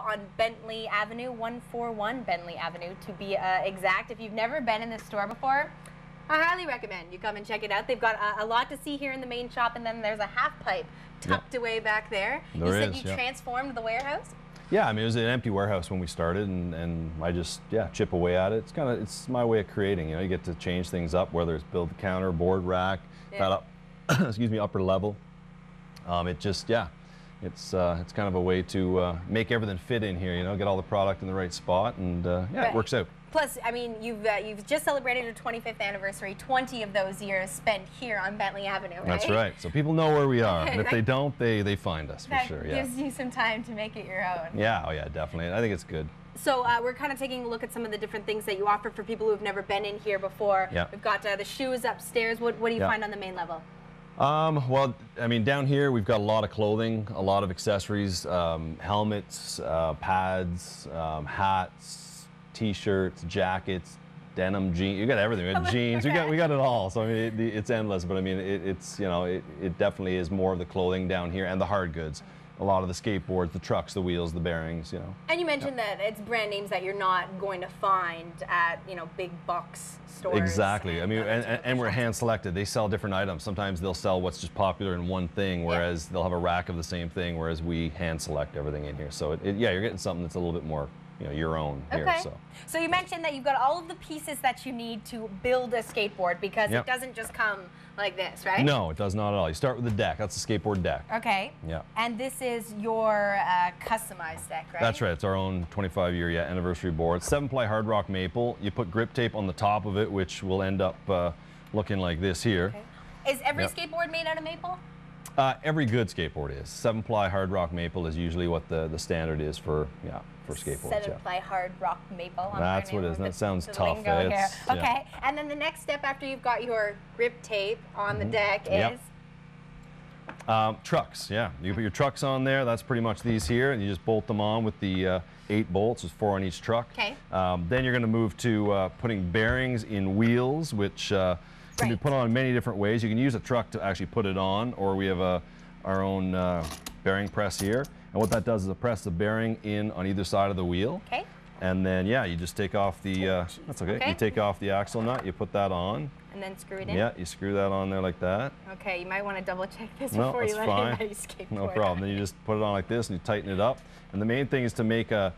on Bentley Avenue, 141 Bentley Avenue to be exact. If you've never been in this store before, I highly recommend you come and check it out. They've got a lot to see here in the main shop, and then there's a half pipe tucked away back there. You said you transformed the warehouse? Yeah, I mean, it was an empty warehouse when we started, and I just, chip away at it. It's my way of creating, you know, you get to change things up, whether it's build the counter, board rack, that up, excuse me, upper level. It's kind of a way to make everything fit in here, you know, get all the product in the right spot, and it works out. Plus, I mean, you've just celebrated your 25th anniversary, 20 of those years spent here on Bentley Avenue, right? That's right. So people know where we are, and if they don't, they find us for sure. That gives you some time to make it your own. Yeah, oh yeah, definitely. I think it's good. So we're kind of taking a look at some of the different things that you offer for people who have never been in here before. Yeah. We've got the shoes upstairs. What do you find on the main level? Well, I mean, down here we've got a lot of clothing, a lot of accessories, helmets, pads, hats, T-shirts, jackets, denim, jeans. You got everything. We got jeans. We got it all. So I mean, it's endless. But I mean, it's you know, it definitely is more of the clothing down here and the hard goods. A lot of the skateboards, the trucks, the wheels, the bearings, you know. And you mentioned that it's brand names that you're not going to find at, you know, big box stores. Exactly. I mean, and we're hand selected. They sell different items. Sometimes they'll sell what's just popular in one thing, whereas they'll have a rack of the same thing, whereas we hand select everything in here. So you're getting something that's a little bit more, you know, your own here. So you mentioned that you've got all of the pieces that you need to build a skateboard, because it doesn't just come like this, right? No, it does not at all. You start with the deck. That's the skateboard deck. Okay. Yeah. And this is your customized deck, right? That's right. It's our own 25-year anniversary board. 7-ply hard rock maple. You put grip tape on the top of it, which will end up looking like this here. Okay. Is every skateboard made out of maple? Every good skateboard is. 7-ply hard rock maple is usually what the standard is for skateboards. 7-ply hard rock maple. That's what it is. That sounds tough. Okay, and then the next step after you've got your grip tape on the deck is? Trucks, You put your trucks on there. That's pretty much these here, and you just bolt them on with the 8 bolts. There's 4 on each truck. Okay. Then you're going to move to putting bearings in wheels, which can be put on many different ways. You can use a truck to actually put it on, or we have our own bearing press here. And what that does is it presses the bearing in on either side of the wheel. Okay. And then, you just take off the, that's okay. You take off the axle nut, you put that on. And then screw it in? Yeah, you screw that on there like that. Okay, you might want to double check this before you let anybody skateboard. No problem. Then you just put it on like this and you tighten it up. And the main thing is to make a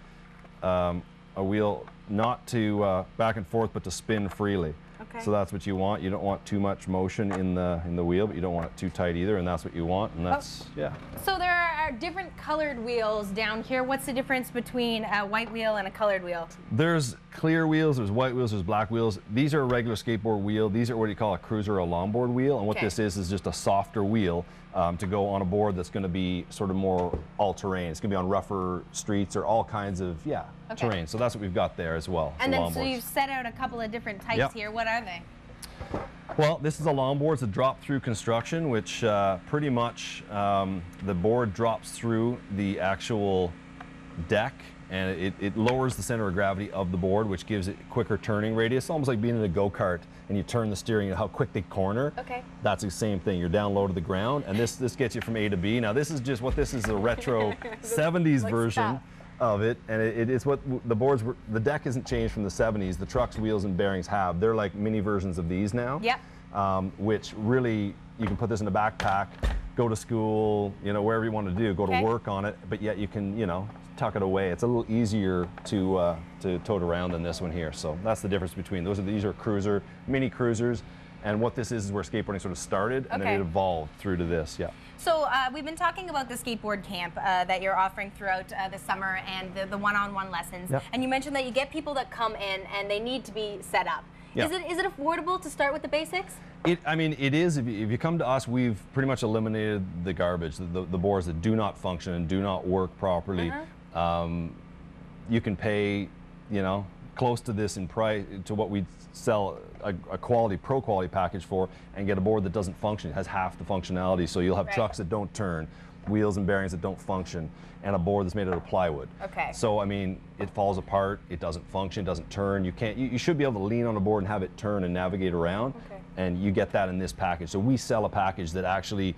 wheel not to back and forth, but to spin freely. Okay. So that's what you want. You don't want too much motion in the wheel, but you don't want it too tight either, and that's what you want, and that's, So there are different colored wheels down here. What's the difference between a white wheel and a colored wheel? There's clear wheels, there's white wheels, there's black wheels. These are a regular skateboard wheel. These are what you call a cruiser or a longboard wheel, and what this is just a softer wheel to go on a board that's going to be sort of more all-terrain. It's going to be on rougher streets or all kinds of, terrain. So that's what we've got there as well. And then so you've set out a couple of different types here. What are they? Well, this is a longboard. It's a drop-through construction, which pretty much the board drops through the actual deck, and it lowers the center of gravity of the board, which gives it quicker turning radius. Almost like being in a go-kart and you turn the steering and how quick they corner. Okay. That's the same thing. You're down low to the ground, and this gets you from A to B. Now this is just this is a retro 70s version of it, and it's what the boards were. The deck isn't changed from the 70s. The trucks, wheels, and bearings have. They're like mini versions of these now. Yep. Which really, you can put this in a backpack, go to school, you know, wherever you want to do, go to work on it, but yet you can, you know, tuck it away. It's a little easier to tote around than this one here. So that's the difference between these are cruiser, mini cruisers, and what this is where skateboarding sort of started, and then it evolved through to this. So we've been talking about the skateboard camp that you're offering throughout the summer and the one-on-one lessons. And you mentioned that you get people that come in and they need to be set up. Is it affordable to start with the basics? I mean, it is. If you come to us, we've pretty much eliminated the garbage, the boards that do not function and do not work properly. You can pay, you know, close to this in price to what we'd sell a pro quality package for, and get a board that doesn't function. It has half the functionality, so you'll have trucks that don't turn, wheels and bearings that don't function, and a board that's made out of plywood. So I mean, it falls apart, it doesn't function, it doesn't turn. You should be able to lean on a board and have it turn and navigate around, and you get that in this package. So we sell a package that actually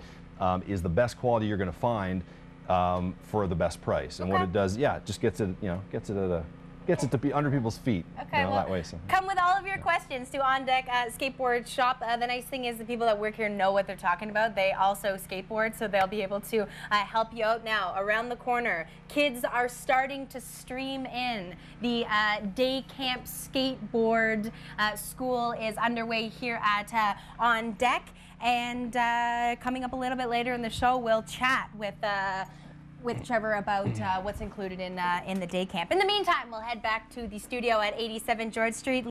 is the best quality you're going to find, for the best price. And what it does, yeah, it just gets it, you know, gets it to be under people's feet. Okay, you know, well, that way. So. come with all of your questions to On Deck Skateboard Shop. The nice thing is the people that work here know what they're talking about. They also skateboard, so they'll be able to help you out. Now, around the corner, kids are starting to stream in. The day camp skateboard school is underway here at On Deck. And coming up a little bit later in the show, we'll chat with Trevor about what's included in the day camp. In the meantime, we'll head back to the studio at 87 George Street.